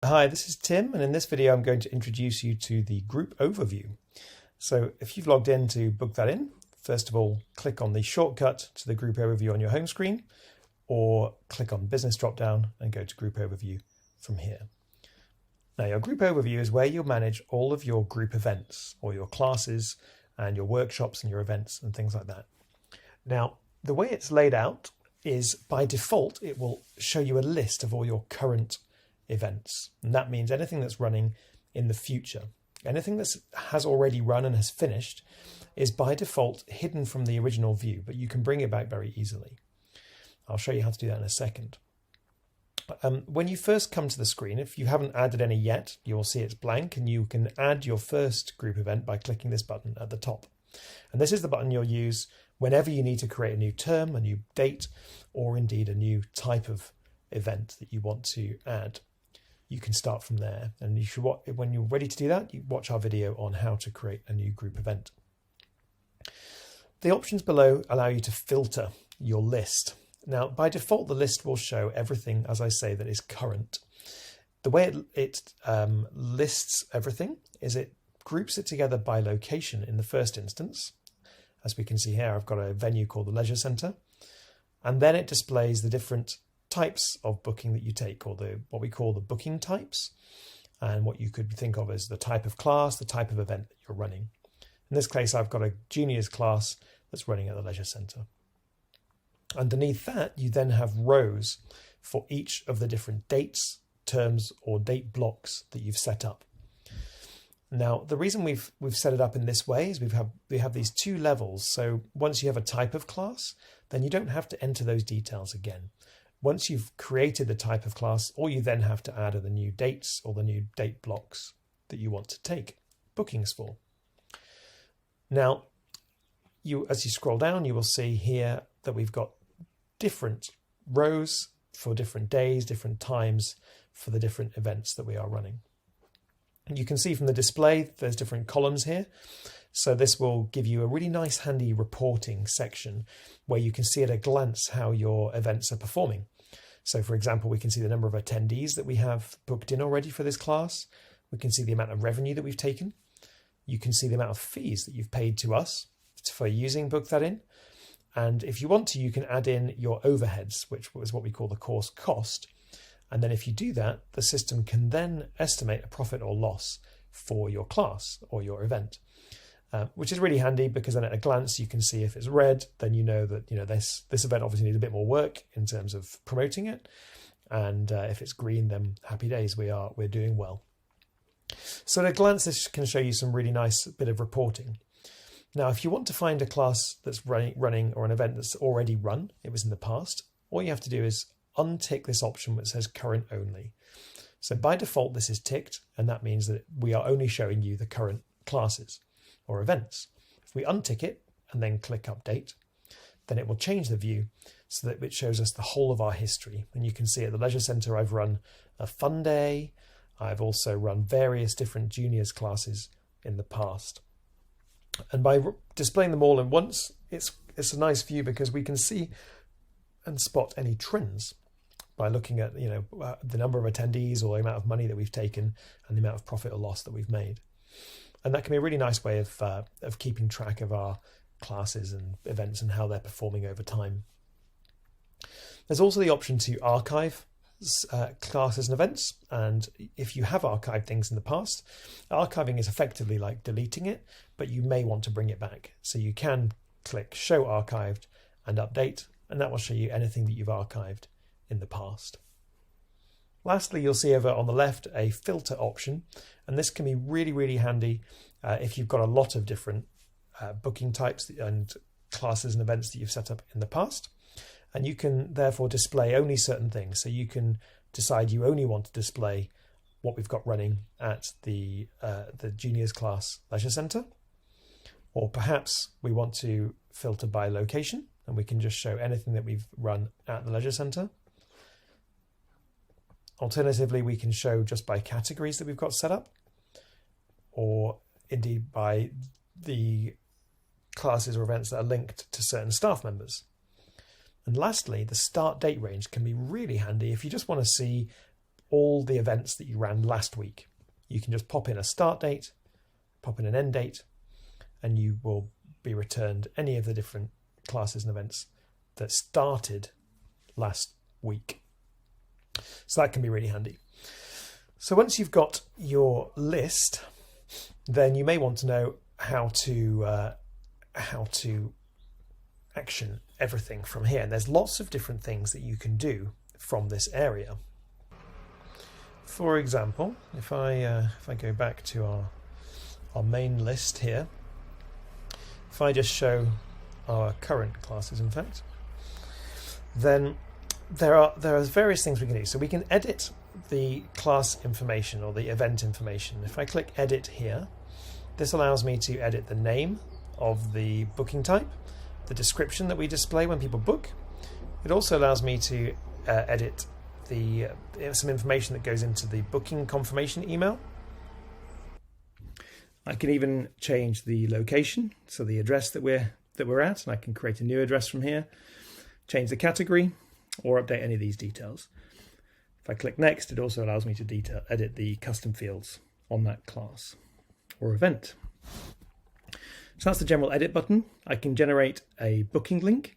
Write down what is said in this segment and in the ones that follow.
Hi, this is Tim, and in this video I'm going to introduce you to the group overview. So if you've logged in to book that in, first of all, click on the shortcut to the group overview on your home screen, or click on Business drop-down and go to Group Overview from here. Now, your group overview is where you'll manage all of your group events, or your classes and your workshops and your events and things like that. Now, the way it's laid out is by default, it will show you a list of all your current events. And that means anything that's running in the future. Anything that has already run and has finished is by default hidden from the original view, but you can bring it back very easily. I'll show you how to do that in a second. When you first come to the screen, if you haven't added any yet, you will see it's blank, and you can add your first group event by clicking this button at the top. And this is the button you'll use whenever you need to create a new term, a new date, or indeed a new type of event that you want to add. You can start from there, and you should, when you're ready to do that, you watch our video on how to create a new group event. The options below allow you to filter your list. Now, by default, the list will show everything, as I say, that is current. The way it lists everything is it groups it together by location in the first instance. As we can see here, I've got a venue called the Leisure Centre, and then it displays the different types of booking that you take, or what we call the booking types, and what you could think of as the type of class, the type of event that you're running. In this case, I've got a juniors class that's running at the Leisure Centre. Underneath that, you then have rows for each of the different dates, terms, or date blocks that you've set up. Now, the reason we've set it up in this way is we have these two levels. So once you have a type of class, then you don't have to enter those details again. Once you've created the type of class, all you then have to add are the new dates or the new date blocks that you want to take bookings for. Now, as you scroll down, you will see here that we've got different rows for different days, different times for the different events that we are running. You can see from the display, there's different columns here. So this will give you a really nice handy reporting section where you can see at a glance how your events are performing. So for example, we can see the number of attendees that we have booked in already for this class. We can see the amount of revenue that we've taken. You can see the amount of fees that you've paid to us for using Book That In. And if you want to, you can add in your overheads, which was what we call the course cost. And then if you do that, the system can then estimate a profit or loss for your class or your event. Which is really handy because then at a glance you can see if it's red, then you know that this event obviously needs a bit more work in terms of promoting it, and if it's green, then happy days, we're doing well. So at a glance, this can show you some really nice bit of reporting. Now, if you want to find a class that's running or an event that's already run, it was in the past, all you have to do is untick this option which says current only. So by default, this is ticked, and that means that we are only showing you the current classes or events. If we untick it and then click update, then it will change the view so that it shows us the whole of our history. And you can see at the Leisure Centre, I've run a fun day. I've also run various different juniors classes in the past. And by displaying them all at once, it's a nice view because we can see and spot any trends by looking at the number of attendees or the amount of money that we've taken and the amount of profit or loss that we've made. And that can be a really nice way of keeping track of our classes and events and how they're performing over time. There's also the option to archive classes and events. And if you have archived things in the past, archiving is effectively like deleting it, but you may want to bring it back. So you can click Show Archived and Update, and that will show you anything that you've archived in the past. Lastly, you'll see over on the left a filter option, and this can be really, really handy if you've got a lot of different booking types and classes and events that you've set up in the past. And you can therefore display only certain things. So you can decide you only want to display what we've got running at the juniors class Leisure Centre, or perhaps we want to filter by location, and we can just show anything that we've run at the Leisure Centre. Alternatively, we can show just by categories that we've got set up, or indeed by the classes or events that are linked to certain staff members. And lastly, the start date range can be really handy if you just want to see all the events that you ran last week. You can just pop in a start date, pop in an end date, and you will be returned any of the different classes and events that started last week. So that can be really handy. So once you've got your list, then you may want to know how to action everything from here. And there's lots of different things that you can do from this area. For example, if I go back to our main list here, if I just show our current classes, in fact, then there are various things we can do. So we can edit the class information or the event information. If I click edit here, this allows me to edit the name of the booking type, the description that we display when people book. It also allows me to edit some information that goes into the booking confirmation email. I can even change the location, so the address that we're at, and I can create a new address from here, change the category, or update any of these details. If I click next, it also allows me to edit the custom fields on that class or event. So that's the general edit button. I can generate a booking link.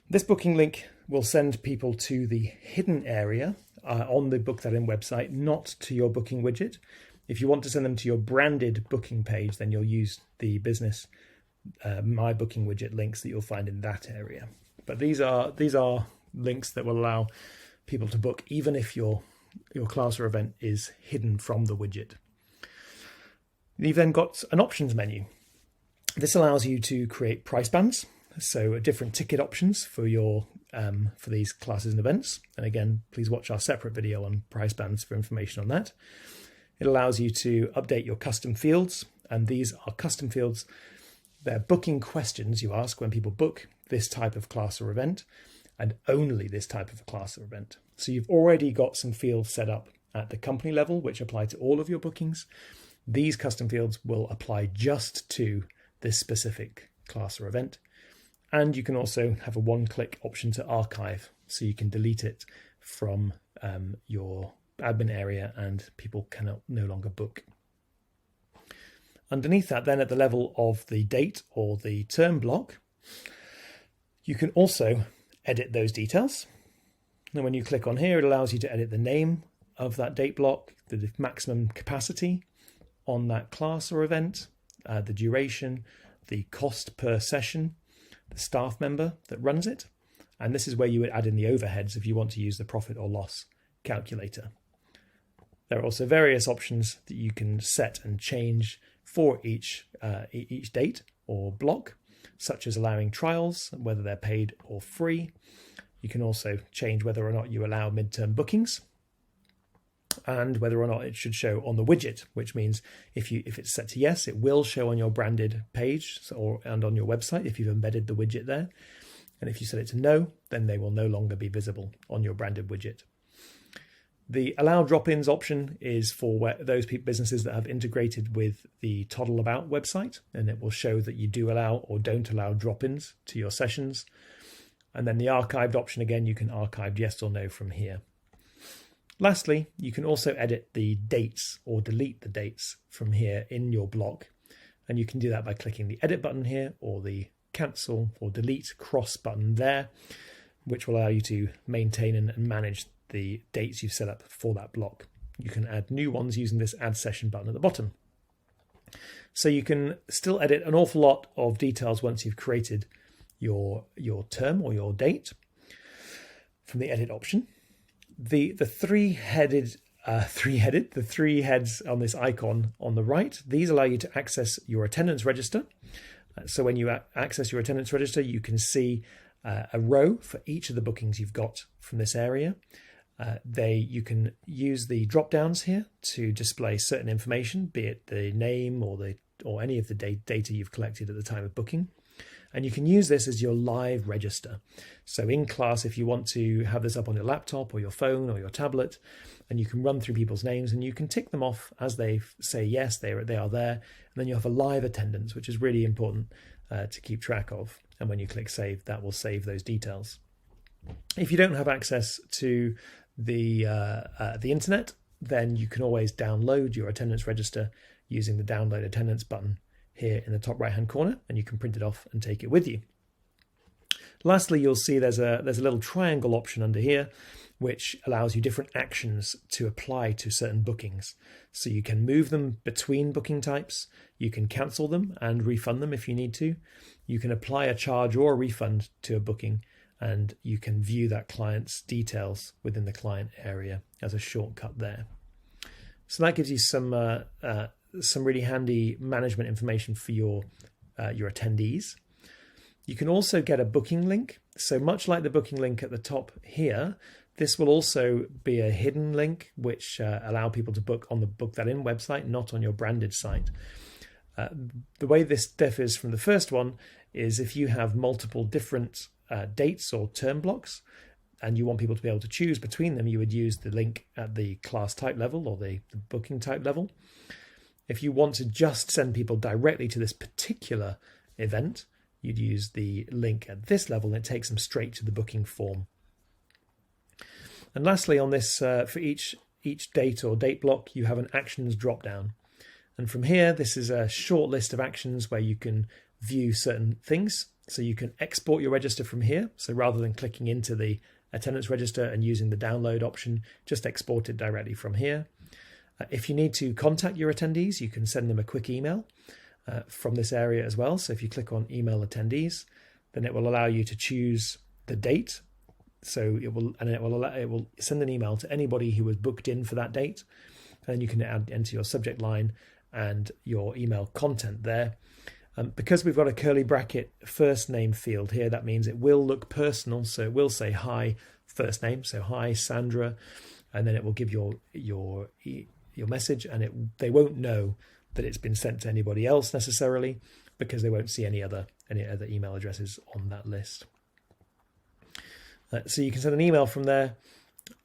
This booking link will send people to the hidden area on the Book That In website, not to your booking widget. If you want to send them to your branded booking page, then you'll use the business My Booking widget links that you'll find in that area. But these are links that will allow people to book even if your class or event is hidden from the widget. You've then got an options menu. This allows you to create price bands, so different ticket options for these classes and events. And again, please watch our separate video on price bands for information on that. It allows you to update your custom fields, and these are custom fields. They're booking questions you ask when people book this type of class or event, and only this type of a class or event. So you've already got some fields set up at the company level, which apply to all of your bookings. These custom fields will apply just to this specific class or event. And you can also have a one-click option to archive, so you can delete it from your admin area and people cannot no longer book. Underneath that, then at the level of the date or the term block, you can also edit those details. And when you click on here, it allows you to edit the name of that date block, the maximum capacity on that class or event, the duration, the cost per session, the staff member that runs it. And this is where you would add in the overheads if you want to use the profit or loss calculator. There are also various options that you can set and change for each date or block, such as allowing trials, whether they're paid or free. You can also change whether or not you allow midterm bookings and whether or not it should show on the widget, which means if it's set to yes, it will show on your branded page and on your website if you've embedded the widget there. And if you set it to no, then they will no longer be visible on your branded widget. The allow drop-ins option is for those businesses that have integrated with the Toddle About website, and it will show that you do allow or don't allow drop-ins to your sessions. And then the archived option, again, you can archive yes or no from here. Lastly, you can also edit the dates or delete the dates from here in your block. And you can do that by clicking the edit button here or the cancel or delete cross button there, which will allow you to maintain and manage the dates you've set up for that block. You can add new ones using this add session button at the bottom. So you can still edit an awful lot of details once you've created your term or your date from the edit option. The three heads on this icon on the right, these allow you to access your attendance register. So when you access your attendance register, you can see a row for each of the bookings you've got from this area. You can use the drop downs here to display certain information, be it the name or any of the data you've collected at the time of booking. And you can use this as your live register. So in class, if you want to have this up on your laptop or your phone or your tablet, and you can run through people's names and you can tick them off as they say yes, they are there. And then you have a live attendance, which is really important to keep track of. And when you click save, that will save those details. If you don't have access to the internet, then you can always download your attendance register using the download attendance button here in the top right hand corner, and you can print it off and take it with you. Lastly, you'll see there's a little triangle option under here which allows you different actions to apply to certain bookings. So you can move them between booking types, you can cancel them and refund them if you need to, you can apply a charge or a refund to a booking, and you can view that client's details within the client area as a shortcut there. So that gives you some really handy management information for your attendees. You can also get a booking link. So much like the booking link at the top here, this will also be a hidden link which allow people to book on the Book That In website, not on your branded site. The way this differs from the first one is if you have multiple different dates or term blocks and you want people to be able to choose between them, you would use the link at the class type level or the booking type level. If you want to just send people directly to this particular event, you'd use the link at this level and it takes them straight to the booking form. And lastly, on this, for each date or date block, you have an actions drop down. And from here, this is a short list of actions where you can view certain things. So you can export your register from here. So rather than clicking into the attendance register and using the download option, just export it directly from here. If you need to contact your attendees, you can send them a quick email from this area as well. So if you click on email attendees, then it will allow you to choose the date. So it will send an email to anybody who was booked in for that date. And then you can enter your subject line and your email content there. Because we've got a curly bracket first name field here, that means it will look personal. So it will say hi first name, so hi Sandra, and then it will give your message, and they won't know that it's been sent to anybody else necessarily because they won't see any other email addresses on that list. So you can send an email from there.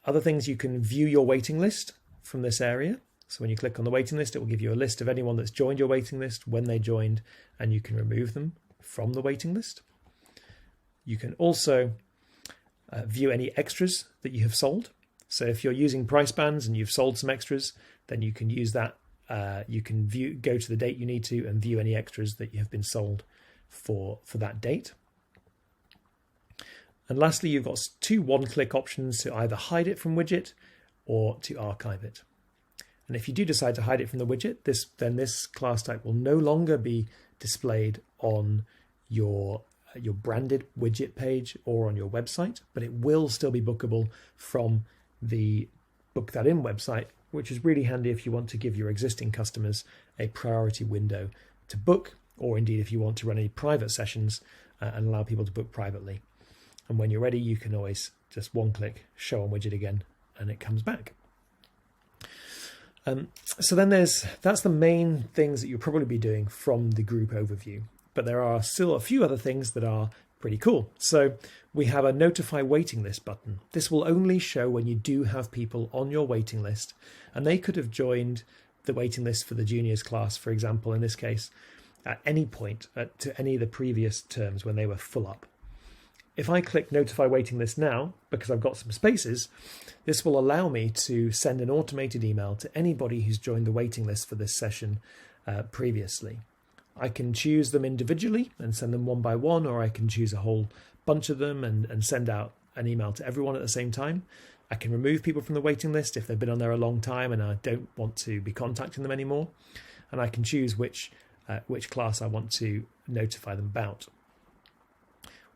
Other things, you can view your waiting list from this area. So when you click on the waiting list, it will give you a list of anyone that's joined your waiting list, when they joined, and you can remove them from the waiting list. You can also view any extras that you have sold. So if you're using price bands and you've sold some extras, then you can use that. You can go to the date you need to and view any extras that you have been sold for that date. And lastly, you've got two one-click options to either hide it from widget or to archive it. And if you do decide to hide it from the widget, then this class type will no longer be displayed on your branded widget page or on your website, but it will still be bookable from the Book That In website, which is really handy if you want to give your existing customers a priority window to book, or indeed if you want to run any private sessions and allow people to book privately. And when you're ready, you can always just one-click show on widget again, and it comes back. So then that's the main things that you'll probably be doing from the group overview. But there are still a few other things that are pretty cool. So we have a notify waiting list button. This will only show when you do have people on your waiting list, and they could have joined the waiting list for the juniors class, for example, in this case, at any point to any of the previous terms when they were full up. If I click notify waiting list now, because I've got some spaces, this will allow me to send an automated email to anybody who's joined the waiting list for this session previously. I can choose them individually and send them one by one, or I can choose a whole bunch of them and send out an email to everyone at the same time. I can remove people from the waiting list if they've been on there a long time and I don't want to be contacting them anymore. And I can choose which class I want to notify them about.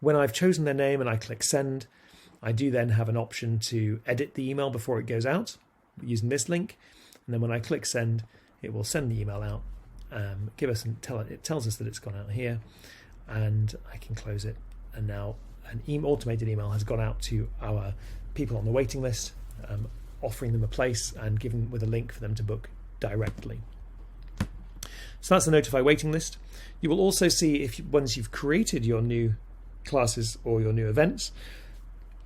When I've chosen their name and I click send, I do then have an option to edit the email before it goes out using this link. And then when I click send, it will send the email out. It tells us that it's gone out here, and I can close it. And now an automated email has gone out to our people on the waiting list, offering them a place and giving with a link for them to book directly. So that's the notify waiting list. You will also see once you've created your new classes or your new events,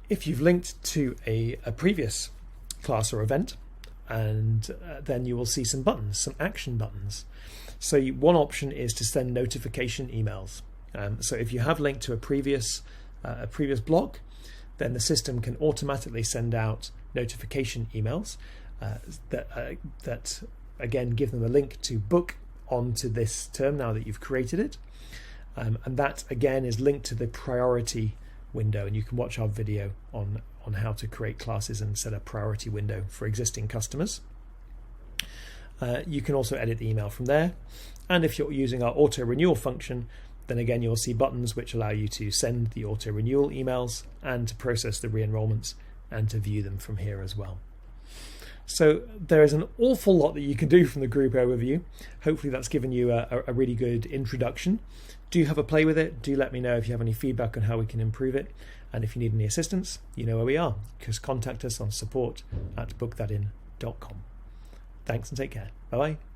if you've linked to a previous class or event, and then you will see some buttons, some action buttons. So one option is to send notification emails. So if you have linked to a previous block, then the system can automatically send out notification emails that again give them a link to book onto this term now that you've created it. And that again is linked to the priority window, and you can watch our video on how to create classes and set a priority window for existing customers. You can also edit the email from there, and if you're using our auto renewal function, then again you'll see buttons which allow you to send the auto renewal emails and to process the re-enrollments and to view them from here as well. So there is an awful lot that you can do from the group overview. Hopefully that's given you a really good introduction. Do have a play with it. Do let me know if you have any feedback on how we can improve it. And if you need any assistance, you know where we are. Just contact us on support@bookthatin.com. Thanks and take care. Bye-bye.